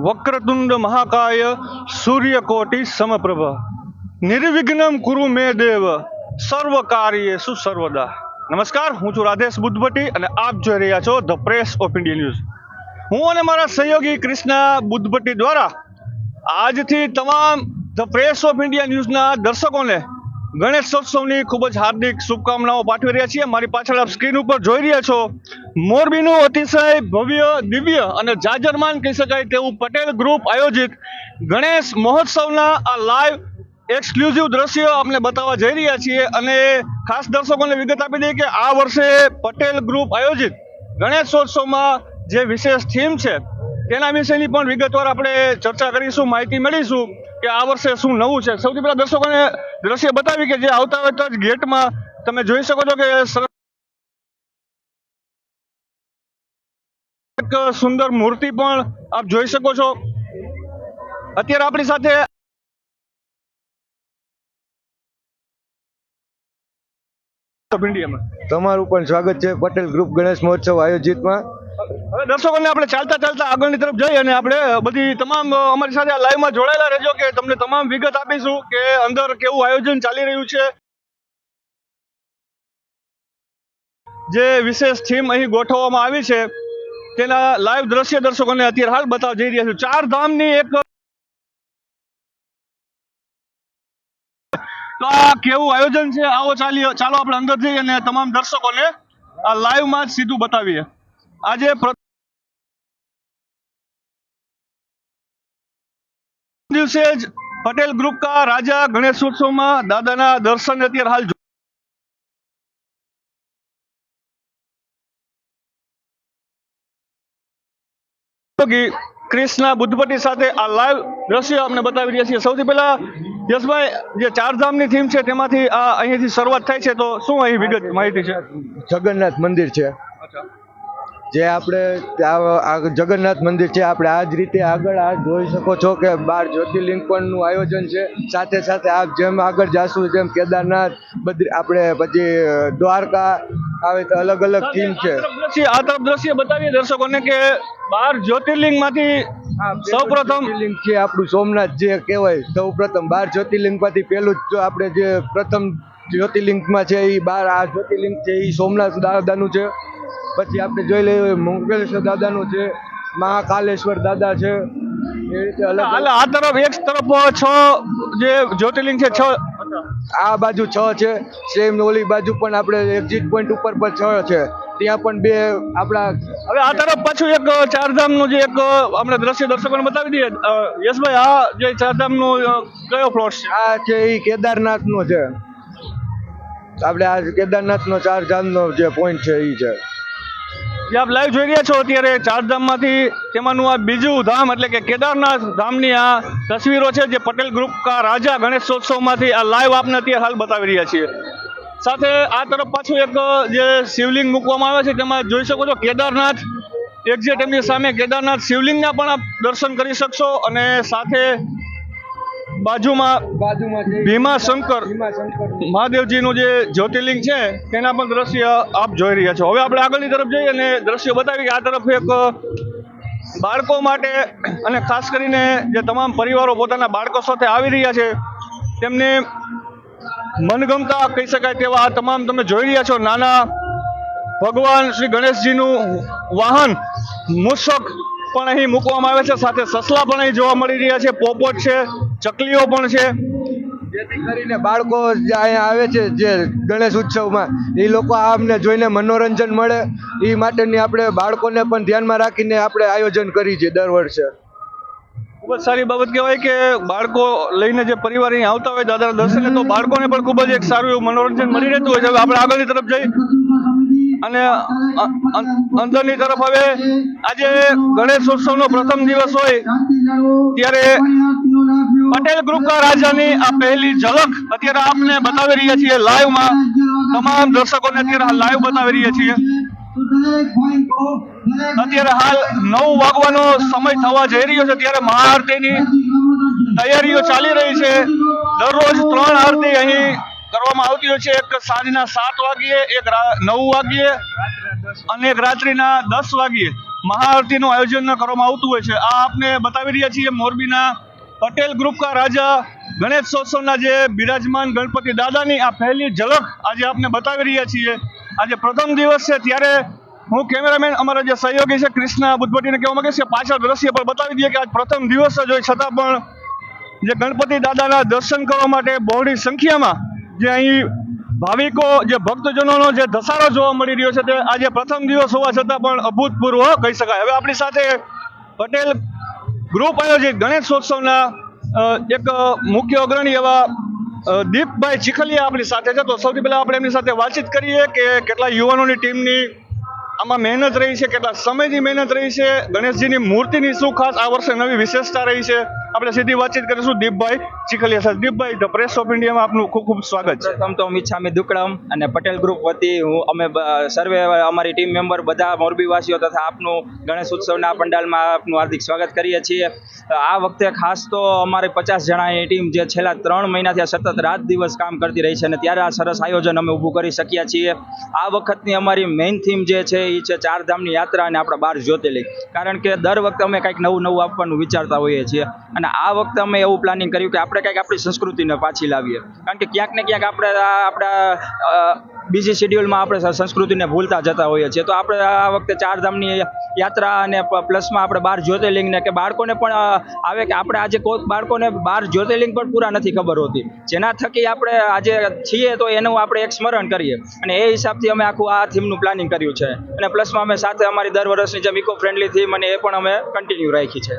વક્રતુંડ મહાકાય સૂર્યકોટિ સમપ્રભ નિર્વિઘ્નમ કુરુ મે દેવ સર્વ કાર્યેષુ સર્વદા. નમસ્કાર, હું છું રાધેશ બુદ્ધભટ્ટી અને આપ જોઈ રહ્યા છો the press of India news. હું અને મારા સહયોગી કૃષ્ણા બુદ્ધભટ્ટી દ્વારા આજથી તમામ ધ પ્રેસ ઓફ ઇન્ડિયા ન્યૂઝના દર્શકોને ગણેશોત્સવની ખૂબ જ હાર્દિક શુભકામનાઓ પાઠવી રહ્યા છીએ. મારી પાછળ આપ સ્ક્રીન ઉપર જોઈ રહ્યા છો મોરબીનું અતિશય ભવ્ય, દિવ્ય અને જાજરમાન કહી શકાય તેવું પટેલ ગ્રુપ આયોજિત ગણેશ મહોત્સવના આ લાઈવ એક્સક્લુઝિવ દ્રશ્યો આપણે બતાવવા જઈ રહ્યા છીએ. અને ખાસ દર્શકોને વિગત આપી દઈએ કે આ વર્ષે પટેલ ગ્રુપ આયોજિત ગણેશોત્સવમાં જે વિશેષ થીમ છે તેના વિશેની પણ વિગતવાર આપણે ચર્ચા કરીશું, માહિતી મેળવીશું કે આ વર્ષે શું નવું છે. સૌથી પહેલા દર્શકોને દ્રશ્ય બતાવી કે જે આવતા આવતા જ ગેટમાં તમે જોઈ શકો છો કે એક સુંદર મૂર્તિ પણ આપ જોઈ શકો છો. અત્યારે આપણી સાથે તમારું પણ સ્વાગત છે પટેલ ગ્રુપ ગણેશ મહોત્સવ આયોજિતમાં. હવે દર્શકોને આપણે ચાલતા ચાલતા આગળની તરફ જઈ અને આપણે બધી તમામ અમારી સાથે લાઈવમાં જોડાયેલા રહેજો કે તમને તમામ વિગત આપીશું કે અંદર કેવું આયોજન ચાલી રહ્યું છે. જે વિશેષ થીમ અહીં ગોઠવવામાં આવી છે તેના લાઈવ દ્રશ્ય દર્શકોને અત્યારે હાલ બતાવવા જઈ રહ્યા છું. ચાર ધામની એક તો આ કેવું આયોજન છે, આવો ચાલો આપણે અંદર જઈએ અને તમામ દર્શકોને આ લાઈવમાં જ સીધું બતાવીએ. આજે દિવસે જ પટેલ ગ્રુપ કા રાજા ગણેશોત્સવમાં દાદાના દર્શન અત્યારે હાલ કૃષ્ણા બુદ્ધભટ્ટી સાથે આ લાઈવ દ્રશ્ય આપણે બતાવી રહ્યા છીએ. સૌથી પહેલા યશભાઈ, જે ચારધામની થીમ છે તેમાંથી આ અહીંથી શરૂઆત થાય છે, તો શું અહીં વિગત માહિતી છે? જગન્નાથ મંદિર છે જે આપણે જગન્નાથ મંદિર છે. આપણે આ જ રીતે આગળ આ જોઈ શકો છો કે 12 જ્યોતિર્લિંગ પણનું આયોજન છે. સાથે સાથે આપ જેમ આગળ જાશું જેમ કેદારનાથ, આપણે પછી દ્વારકા આવે તો અલગ અલગ થીમ છે. આ તરફ દ્રશ્ય બતાવીએ દર્શકોને કે 12 જ્યોતિર્લિંગમાંથી સૌપ્રથમ જ્યોતિર્લિંગ છે આપણું સોમનાથ જે કહેવાય. સૌપ્રથમ 12 જ્યોતિર્લિંગમાંથી પહેલું જ આપણે જે પ્રથમ જ્યોતિર્લિંગમાં છે એ 12 આ જ્યોતિર્લિંગ છે એ સોમનાથ દાદાનું છે. પછી આપણે જોઈ લઈએ મંગળેશ્વર દાદાનું છે, મહાકાલેશ્વર દાદા છે. એ રીતે અલગ આ તરફ એક તરફ 6 જે જ્યોતિર્લિંગ છે, 6 આ બાજુ 6 છે. સેમ ઓલી બાજુ પણ આપણે એક્ઝિટ પોઈન્ટ ઉપર પણ 6 છે. ત્યાં પણ 2 આપણા. હવે આ તરફ પાછું એક ચારધામનું જે એક આપણે દ્રશ્ય દર્શકોને બતાવી દઈએ. યશભાઈ, આ જે ચારધામનો કયો પ્લોટ છે? આ છે એ કેદારનાથનો છે. આપણે આ કેદારનાથનો ચારધામનો જે પોઈન્ટ છે એ છે. જે આપ લાઈવ જોઈ રહ્યા છો અત્યારે ચારધામમાંથી તેમાંનું આ બીજું ધામ એટલે કે કેદારનાથ ધામની આ તસવીરો છે જે પટેલ ગ્રુપ કા રાજા ગણેશોત્સવમાંથી આ લાઈવ આપને અત્યારે હાલ બતાવી રહ્યા છીએ. સાથે આ તરફ પાછું એક જે શિવલિંગ મૂકવામાં આવે છે તેમાં જોઈ શકો છો કેદારનાથ એક્ઝેક્ટ એમની સામે કેદારનાથ શિવલિંગના પણ આપ દર્શન કરી શકશો. અને સાથે બાજુમાં ભીમાશંકર મહાદેવજીનું જે જ્યોતિર્લિંગ છે તેના પણ દ્રશ્ય આપ જોઈ રહ્યા છો. હવે આપણે આગળની તરફ જઈએ અને દ્રશ્ય બતાવી કે આ તરફ એક બાળકો માટે અને ખાસ કરીને જે તમામ પરિવારો પોતાના બાળકો સાથે આવી રહ્યા છે તેમને મનગમતા કહી શકાય તેવા આ તમામ તમે જોઈ રહ્યા છો નાના ભગવાન શ્રી ગણેશજીનું વાહન મૂષક પણ અહીં મૂકવામાં આવે છે. સાથે સસલા પણ અહીં જોવા મળી રહ્યા છે, પોપટ છે, ચકલીઓ પણ છે. જેથી કરીને બાળકો જે અહીંયા આવે છે જે ગણેશ ઉત્સવમાં એ લોકો આમને જોઈને મનોરંજન મળે એ માટેની આપણે બાળકોને પણ ધ્યાનમાં રાખીને આપણે આયોજન કરી છે દર વર્ષે. ખૂબ જ સારી બાબત કહેવાય કે બાળકો લઈને જે પરિવાર અહીં આવતા હોય દાદાના દર્શને તો બાળકોને પણ ખૂબ જ એક સારું એવું મનોરંજન મળી રહેતું હોય છે. હવે આપણે આગળની તરફ જઈ અને અંદરની તરફ હવે આજે ગણેશોત્સવનો પ્રથમ દિવસ હોય ત્યારે પટેલ ગ્રુપ કા રાજાની આ પહેલી ઝલક અત્યારે આપને બતાવી રહ્યા છીએ લાઈવમાં. તમામ દર્શકોને અત્યારે લાઈવ બતાવી રહ્યા છીએ. અત્યારે હાલ 9 વાગવાનો સમય થવા જઈ રહ્યો છે ત્યારે મહાઆરતીની તૈયારીઓ ચાલી રહી છે. દરરોજ 3 આરતી અહીં કરવામાં આવતી હોય છે. એક સાંજના 7 વાગ્યે, એક 9 વાગ્યે અને એક રાત્રિના 10 વાગ્યે મહાઆરતીનું આયોજન કરવામાં આવતું હોય છે. આ આપને બતાવી રહ્યા છીએ મોરબીના પટેલ ગ્રુપ કા રાજા ગણેશોત્સવના જે બિરાજમાન ગણપતિ દાદાની આ પહેલી ઝલક આજે આપને બતાવી રહ્યા છીએ. આજે પ્રથમ દિવસ છે ત્યારે હું કેમેરામેન અમારા જે સહયોગી છે કૃષ્ણા બુદ્ધભટ્ટીને કહેવા માંગે છે પાછળ દ્રશ્ય પર બતાવી દઈએ કે આજ પ્રથમ દિવસ જ હોય છતાં પણ જે ગણપતિ દાદાના દર્શન કરવા માટે બહોળી સંખ્યામાં જે અહીં ભાવિકો જે ભક્તજનોનો જે ધસારો જોવા મળી રહ્યો છે તે આજે પ્રથમ દિવસ હોવા છતાં પણ અભૂતપૂર્વ કહી શકાય. હવે આપણી સાથે પટેલ ગ્રુપ આયોજિત ગણેશોત્સવના એક મુખ્ય અગ્રણી એવા દીપભાઈ ચીખલિયા આપણી સાથે છે. તો સૌથી પહેલા આપણે એમની સાથે વાતચીત કરીએ કે કેટલા યુવાનોની ટીમની આમાં મહેનત રહી છે, કેટલા સમયની મહેનત રહી છે, ગણેશજીની મૂર્તિની શું ખાસ આ વર્ષે નવી વિશેષતા રહી છે. આપણે સીધી વાતચીત કરીશું દીપભાઈ ચીખલિયા સાથે. દીપભાઈ, ધ પ્રેસ ઓફ ઇન્ડિયામાં આપનું ખૂબ ખૂબ સ્વાગત છે. પ્રથમ તો મિચ્છામી દુક્કડમ અને પટેલ ગ્રુપ વતી અમે સર્વે અમારી ટીમ મેમ્બર બધા મોરબીવાસીઓ તથા આપનું ગણેશ ઉત્સવના પંડાલમાં આપનું હાર્દિક સ્વાગત કરીએ છીએ. આ વખતે ખાસ તો અમારી 50 જણાની ટીમ જે છેલ્લા 3 મહિનાથી સતત રાત દિવસ કામ કરતી રહી છે અને ત્યારે આ સરસ આયોજન અમે ઊભું કરી શક્યા છીએ. આ વખતની અમારી મેઇન થીમ જે છે એ છે 4 ધામની યાત્રા અને આપણા 12 જ્યોતિર્લિંગ. કારણ કે દર વખતે અમે કંઈક નવું આપવાનું વિચારતા હોઈએ છીએ અને આ વખતે અમે એવું પ્લાનિંગ કર્યું કે આપણે કંઈક આપણી સંસ્કૃતિને પાછી લાવીએ. કારણ કે ક્યાંક ને ક્યાંક આપણે આપણા બીજી શેડ્યુલમાં આપણે સંસ્કૃતિને ભૂલતા જતા હોઈએ છીએ. તો આપણે આ વખતે 4 ધામની યાત્રા અને પ્લસમાં આપણે 12 જ્યોતિર્લિંગને કે બાળકોને પણ આવે કે આપણે આજે કોઈ બાળકોને 12 જ્યોતિર્લિંગ પણ પૂરા નથી ખબર હોતી, જેના થકી આપણે આજે છીએ તો એનું આપણે એક સ્મરણ કરીએ અને એ હિસાબથી અમે આખું આ થીમનું પ્લાનિંગ કર્યું છે. અને પ્લસમાં અમે સાથે અમારી દર વર્ષની જેમ ઇકો ફ્રેન્ડલી થીમ અને એ પણ અમે કન્ટિન્યુ રાખી છે.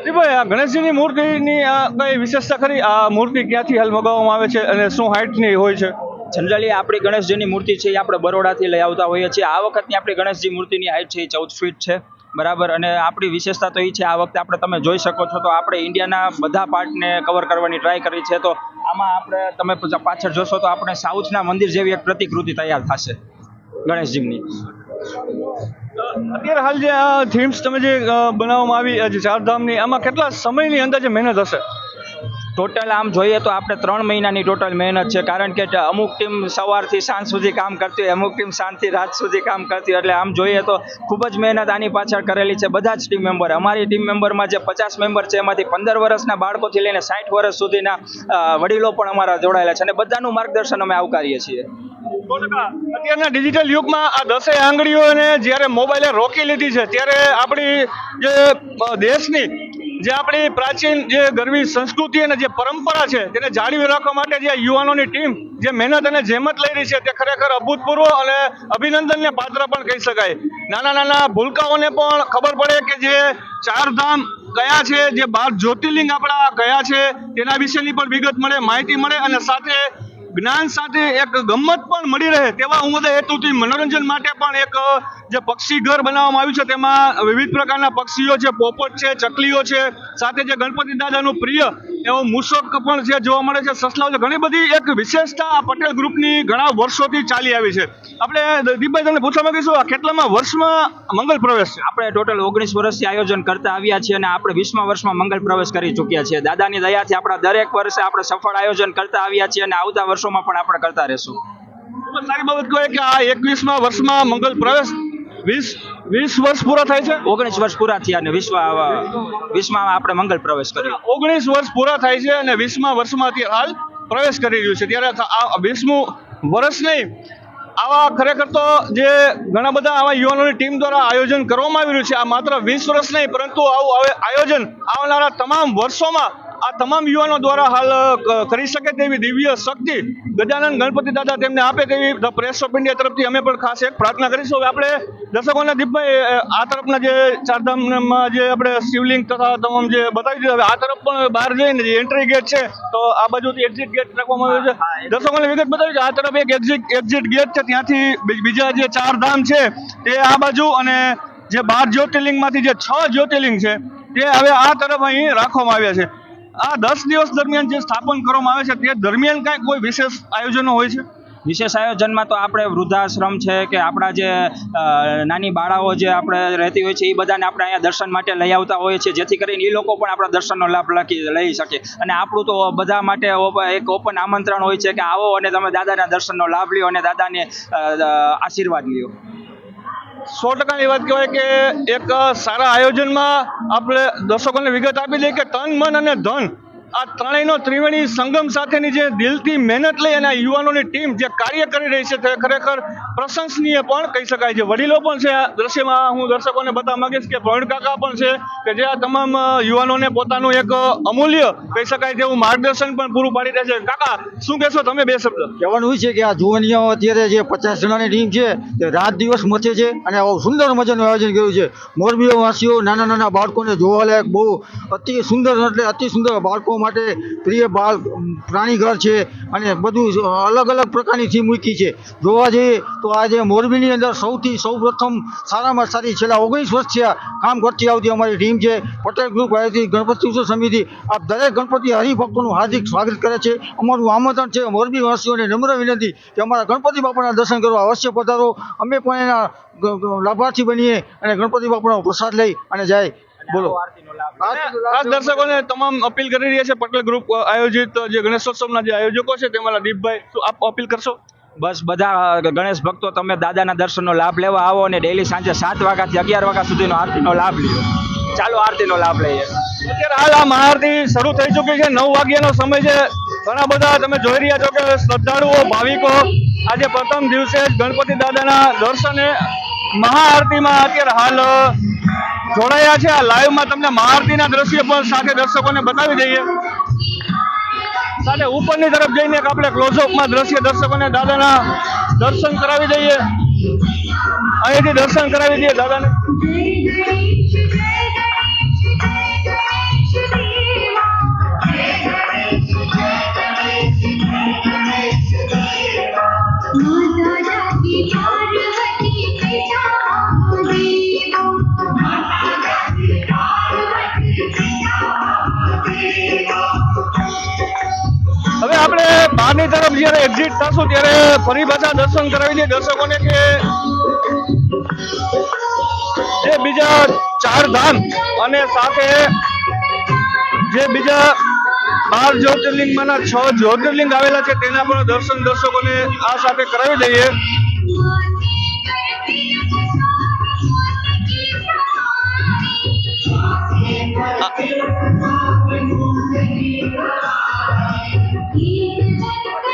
દીપભાઈ, આ ગણેશજીની મૂર્તિની આ કઈ વિશેષતા ખરી? આ મૂર્તિ ક્યાંથી હાલ મગાવવામાં આવે છે અને શું હાઇટની હોય છે? જનરલી આપણી ગણેશજીની મૂર્તિ છે એ આપણે બરોડાથી લઈ આવતા હોઈએ છીએ. આ વખતની આપણી ગણેશજી મૂર્તિની હાઇટ છે એ 14 ફીટ છે, બરાબર. અને આપણી વિશેષતા તો એ છે આ વખતે આપણે તમે જોઈ શકો છો તો આપણે ઇન્ડિયાના બધા પાર્ટને કવર કરવાની ટ્રાય કરી છે. તો આમાં આપણે તમે પાછળ જોશો તો આપણે સાઉથના મંદિર જેવી એક પ્રતિકૃતિ તૈયાર થશે ગણેશજીની. અત્યારે હાલ જે આ થીમ્સ તમે જે બનાવવામાં આવી જે 4 ધામની, આમાં કેટલા સમયની અંદાજે મહેનત હશે? ટોટલ આમ જોઈએ તો આપણે 3 મહિનાની ટોટલ મહેનત છે. કારણ કે અમુક ટીમ સવારથી સાંજ સુધી કામ કરતી હોય, અમુક ટીમ સાંજથી રાત સુધી કામ કરતી હોય, એટલે આમ જોઈએ તો ખૂબ જ મહેનત આની પાછળ કરેલી છે બધા જ ટીમ મેમ્બર. અમારી ટીમ મેમ્બરમાં જે 50 મેમ્બર છે એમાંથી 15 વર્ષના બાળકોથી લઈને 60 વર્ષ સુધીના વડીલો પણ અમારા જોડાયેલા છે અને બધાનું માર્ગદર્શન અમે આવકારીએ છીએ. અત્યારના ડિજિટલ યુગમાં આ 10 આંગળીઓને જ્યારે મોબાઈલે રોકી લીધી છે ત્યારે આપણી જે દેશની જે આપણી પ્રાચીન જે ગરવી સંસ્કૃતિ અને જે પરંપરા છે તેને જાળવી રાખવા માટે જે યુવાનોની ટીમ જે મહેનત અને જેમત લઈ રહી છે તે ખરેખર અભૂતપૂર્વ અને અભિનંદનને પાત્ર પણ કહી શકાય. નાના ભૂલકાઓને પણ ખબર પડે કે જે 4 ધામ કયા છે, જે 12 જ્યોતિર્લિંગ આપણા કયા છે તેના વિશેની પણ વિગત મળે, માહિતી મળે અને સાથે જ્ઞાન સાથે એક ગમ્મત પણ મળી રહે તેવા ઉમદા હેતુથી મનોરંજન માટે પણ એક જે પક્ષી ઘર બનાવવામાં આવ્યું છે તેમાં વિવિધ પ્રકારના પક્ષીઓ છે, પોપટ છે, ચકલીઓ છે, સાથે જે ગણપતિ દાદાનું પ્રિય એવો મૂષક પણ છે જોવા મળે છે, સસલાઓ છે. ઘણી બધી એક વિશેષતા આ પટેલ ગ્રુપની ઘણા વર્ષોથી ચાલી આવી છે. આપણે દીપભાઈ તમને પૂછવા માંગીશું આ કેટલામાં વર્ષમાં મંગલ પ્રવેશ છે? આપણે ટોટલ 19 વર્ષથી આયોજન કરતા આવ્યા છીએ અને આપણે 20મા વર્ષમાં મંગલ પ્રવેશ કરી ચૂક્યા છીએ. દાદાની દયાથી આપણા દરેક વર્ષે આપણે સફળ આયોજન કરતા આવ્યા છીએ અને આવતા વર્ષોમાં પણ આપણે કરતા રહેશું. ખૂબ જ સારી બાબત કહે કે આ 21મા વર્ષમાં મંગલ પ્રવેશ 20 વર્ષ પૂરા થાય છે. 19 વર્ષ પૂરા થયા અને 20માં આપણે મંગલ પ્રવેશ કર્યો. 19 વર્ષ પૂરા થાય છે અને 20મા વર્ષમાં અત્યારે હાલ પ્રવેશ કરી રહ્યું છે. ત્યારે આ 20મું વર્ષ નહીં, આવા ખરેખર તો જે ઘણા બધા આવા યુવાનોની ટીમ દ્વારા આયોજન કરવામાં આવી રહ્યું છે. આ માત્ર 20 વર્ષ નહીં પરંતુ આવું આયોજન આવનારા તમામ વર્ષોમાં આ તમામ યુવાનો દ્વારા હાલ કરી શકે તેવી દિવ્ય શક્તિ ગજાનન ગણપતિ દાદા તેમને આપે તેવી ધ પ્રેસ ઓફ ઇન્ડિયા તરફથી અમે પણ ખાસ એક પ્રાર્થના કરીશું. હવે આપણે દર્શકોને દીપભાઈ આ તરફના જે 4 ધામમાં જે આપણે શિવલિંગ તથા તમામ જે બતાવી દીધું, હવે આ તરફ પણ બહાર જઈને જે એન્ટ્રી ગેટ છે તો આ બાજુથી એક્ઝિટ ગેટ રાખવામાં આવ્યો છે. દર્શકોને વિગત બતાવી કે આ તરફ એક એક્ઝિટ ગેટ છે, ત્યાંથી બીજા જે 4 ધામ છે તે આ બાજુ અને જે 12 જ્યોતિર્લિંગમાંથી જે 6 જ્યોતિર્લિંગ છે તે હવે આ તરફ અહીં રાખવામાં આવ્યા છે. આ 10 દિવસ દરમિયાન જે સ્થાપન કરવામાં આવે છે તે દરમિયાન કાંઈ કોઈ વિશેષ આયોજનો હોય છે? વિશેષ આયોજનમાં તો આપણે વૃદ્ધાશ્રમ છે કે આપણા જે નાની બાળાઓ જે આપણે રહેતી હોય છે એ બધાને આપણે અહીંયા દર્શન માટે લઈ આવતા હોઈએ છીએ, જેથી કરીને એ લોકો પણ આપણા દર્શનનો લાભ લઈ શકે. અને આપણું તો બધા માટે એક ઓપન આમંત્રણ હોય છે કે આવો અને તમે દાદાના દર્શનનો લાભ લ્યો અને દાદાને આશીર્વાદ લ્યો. 100%ની વાત કહેવાય કે એક સારા આયોજનમાં આપણે દર્શકોને વિગત આપી દઈએ કે તન મન અને ધન આ ત્રણેયનો ત્રિવેણી સંગમ સાથેની જે દિલથી મહેનત લઈ અને આ યુવાનોની ટીમ જે કાર્ય કરી રહી છે તે ખરેખર પ્રશંસનીય પણ કહી શકાય છે. વડીલો પણ છે આ દ્રશ્યમાં. હું દર્શકોને બતાવવા માંગીશ કે પ્રવીણ કાકા પણ છે કે જે આ તમામ યુવાનોને પોતાનું એક અમૂલ્ય કહી શકાય તેવું માર્ગદર્શન પણ પૂરું પાડી રહ્યા છે. કાકા શું કહેશો તમે, બે શબ્દ? કહેવાનું છે કે આ જુવાનીઓ અત્યારે જે 50 જણાની ટીમ છે તે રાત દિવસ મથે છે અને આવું સુંદર મજાનું આયોજન કર્યું છે. મોરબી વાસીઓ નાના નાના બાળકોને જોવા લાયક બહુ અતિ સુંદર એટલે અતિ સુંદર બાળકો માટે પ્રિય બાળ પ્રાણી ઘર છે અને બધું અલગ અલગ પ્રકારની થીમ મૂકી છે. જોવા જઈએ તો આજે મોરબીની અંદર સૌ પ્રથમ સારામાં સારી છેલ્લા 19 વર્ષથી કામ કરતી આવતી અમારી ટીમ છે પટેલ ગ્રુપ આયોજિત ગણપતિ ઉત્સવ સમિતિ. આપ દરેક ગણપતિ હરિભક્તોનું હાર્દિક સ્વાગત કરે છે. અમારું આમંત્રણ છે મોરબી વાસીઓને નમ્ર વિનંતી કે અમારા ગણપતિ બાપાના દર્શન કરવા અવશ્ય પધારો. અમે પણ એના લાભાર્થી બનીએ અને ગણપતિ બાપાનો પ્રસાદ લઈ અને જાય. બોલો. ખાસ દર્શકોને તમામ અપીલ કરી રહ્યા છે પટેલ ગ્રુપ આયોજિત જે ગણેશોત્સવના જે આયોજકો છે તેમાંના દીપભાઈ, શું આપ અપીલ કરશો? બસ બધા ગણેશ ભક્તો તમે દાદાના દર્શનનો લાભ લેવા આવો અને ડેઈલી સાંજે 7 વાગ્યાથી 11 વાગ્યા સુધીનો આરતીનો લાભ લ્યો. ચાલો આરતીનો લાભ લઈએ. અત્યારે હાલ આ મહાઆરતી શરૂ થઈ ચૂકી છે. 9 વાગ્યાનો સમય છે. ઘણા બધા તમે જોઈ રહ્યા છો કે શ્રદ્ધાળુઓ ભાવિકો આજે પ્રથમ દિવસે જ ગણપતિ દાદાના દર્શને મહાઆરતીમાં અત્યારે હાલ જોડાયા છે. આ લાઈવમાં તમને મહાઆરતીના દ્રશ્ય પણ સાથે દર્શકોને બતાવી દઈએ. સાથે ઉપરની તરફ જઈને આપણે ક્લોઝઅપમાં દ્રશ્ય દર્શકોને દાદાના દર્શન કરાવી દઈએ. અહીંથી દર્શન કરાવી દઈએ દાદાને. હવે આપણે બહારની તરફ જ્યારે એક્ઝિટ થશું ત્યારે ફરી પાછા દર્શન કરાવી દઈએ દર્શકોને કે જે બીજા 4 ધામ અને સાથે જે બીજા 12 જ્યોતિર્લિંગમાંના 6 જ્યોતિર્લિંગ આવેલા છે તેના પણ દર્શન દર્શકોને આ સાથે કરાવી દઈએ.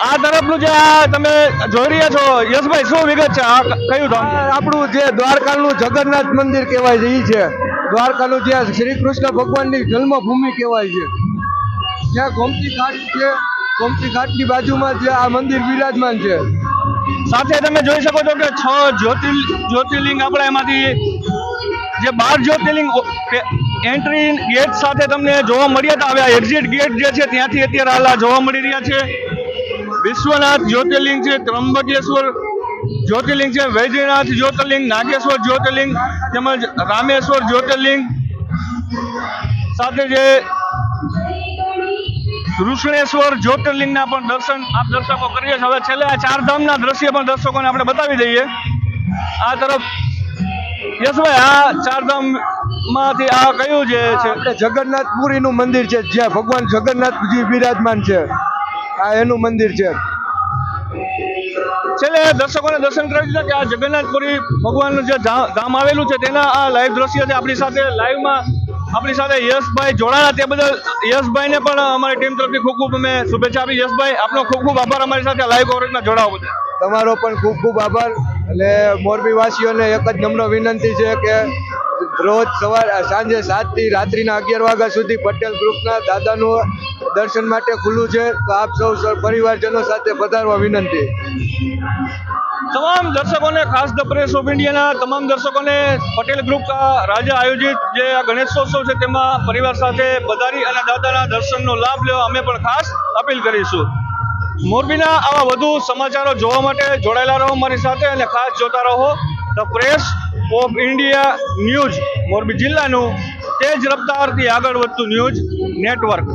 આ તરફનું જે તમે જોઈ રહ્યા છો યશભાઈ, શું વિગત છે? આ કયું ધામ? આપણું જે દ્વારકાનું જગન્નાથ મંદિર કહેવાય છે એ છે. દ્વારકાનું જ્યાં શ્રી કૃષ્ણ ભગવાનની જન્મભૂમિ કહેવાય છે. જ્યાં ગોમતી ઘાટ છે, ગોમતી ઘાટની બાજુમાં જે આ મંદિર બિરાજમાન છે. સાથે તમે જોઈ શકો છો કે 6 જ્યોતિર્લિંગ આપણે એમાંથી જે 12 જ્યોતિર્લિંગ એન્ટ્રી ગેટ સાથે તમને જોવા મળ્યા હતા. હવે આ એક્ઝિટ ગેટ જે છે ત્યાંથી અત્યારે હાલ જોવા મળી રહ્યા છે. વિશ્વનાથ જ્યોતિર્લિંગ છે, ત્રંબકેશ્વર જ્યોતિર્લિંગ છે, વૈદ્યનાથ જ્યોતિર્લિંગ, નાગેશ્વર જ્યોતિર્લિંગ તેમજ રામેશ્વર જ્યોતિર્લિંગ, સાથે જે કૃષ્ણેશ્વર જ્યોતિર્લિંગના પણ દર્શન આપ દર્શકો કરીએ છીએ. હવે છેલ્લે આ 4 ધામના દ્રશ્ય પણ દર્શકોને આપણે બતાવી દઈએ. આ તરફ યશભાઈ, આ 4 ધામમાંથી આ કયું જે છે? આપણે જગન્નાથપુરીનું મંદિર છે જ્યાં ભગવાન જગન્નાથજી બિરાજમાન છે. આ એનું મંદિર છે. છેલ્લે દર્શકોને દર્શન કરાવી દીધા કે આ જગન્નાથપુરી ભગવાનનું જે ધામ આવેલું છે તેના આ લાઈવ દ્રશ્ય છે. આપણી સાથે લાઈવમાં આપણી સાથે યશભાઈ જોડાણા, તે બદલ યશભાઈને પણ અમારી ટીમ તરફથી ખૂબ ખૂબ અમે શુભેચ્છા આપી. યશભાઈ, આપનો ખૂબ ખૂબ આભાર અમારી સાથે લાઈવ કવરેજમાં જોડાવા બદલ. તમારો પણ ખૂબ ખૂબ આભાર. એટલે મોરબી વાસીઓને એક જ નમ્ર વિનંતી છે કે રોજ સાંજે 7 થી રાત્રિના 11 વાગ્યા સુધી પટેલ ગ્રુપના દાદાનું દર્શન માટે ખુલ્લું છે. તો આપ સૌ પરિવારજનો સાથે પધારવા વિનંતી. તમામ દર્શકોને, ખાસ ધ પ્રેસ ઓફ ઇન્ડિયાના તમામ દર્શકોને પટેલ ગ્રુપ રાજ્ય આયોજિત જે આ ગણેશોત્સવ છે તેમાં પરિવાર સાથે પધારી અને દાદાના દર્શનનો લાભ લેવા અમે પણ ખાસ અપીલ કરીશું. મોરબીના આવા વધુ સમાચારો જોવા માટે જોડાયેલા રહો મારી સાથે અને ખાસ જોતા રહો the press of India news, Morbi જિલ્લાનું તેજ રફતારથી આગળ વધતું ન્યૂઝ નેટવર્ક.